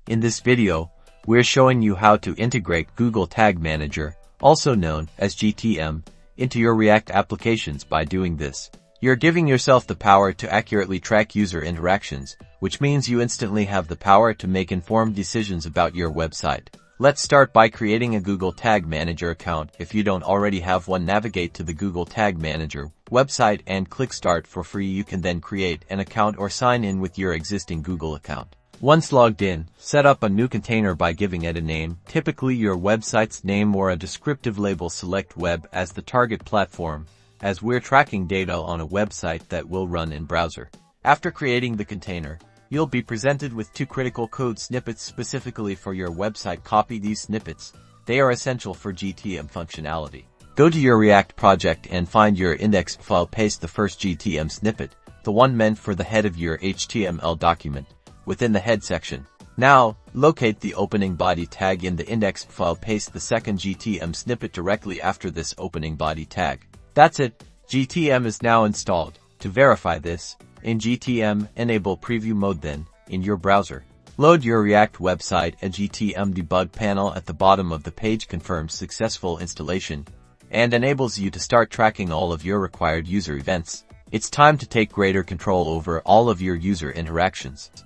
In this video, we're showing you how to integrate Google Tag Manager, also known as GTM, into your React applications. By doing this, you're giving yourself the power to accurately track user interactions, which means you instantly have the power to make informed decisions about your website. Let's start by creating a Google Tag Manager account. If you don't already have one, navigate to the Google Tag Manager website and click Start for free. You can then create an account or sign in with your existing Google account. Once logged in, set up a new container by giving it a name, typically your website's name or a descriptive label. Select Web as the target platform, as we're tracking data on a website that will run in browser. After creating the container, you'll be presented with 2 critical code snippets specifically for your website. Copy these snippets. They are essential for GTM functionality. Go to your React project and find your index file. Paste the first GTM snippet, the one meant for the head of your HTML document, within the head section. Now, locate the opening body tag in the index file. Paste the second GTM snippet directly after this opening body tag. That's it. GTM is now installed. To verify this, in GTM, enable preview mode. Then, in your browser, load your React website. A GTM debug panel at the bottom of the page confirms successful installation and enables you to start tracking all of your required user events. It's time to take greater control over all of your user interactions.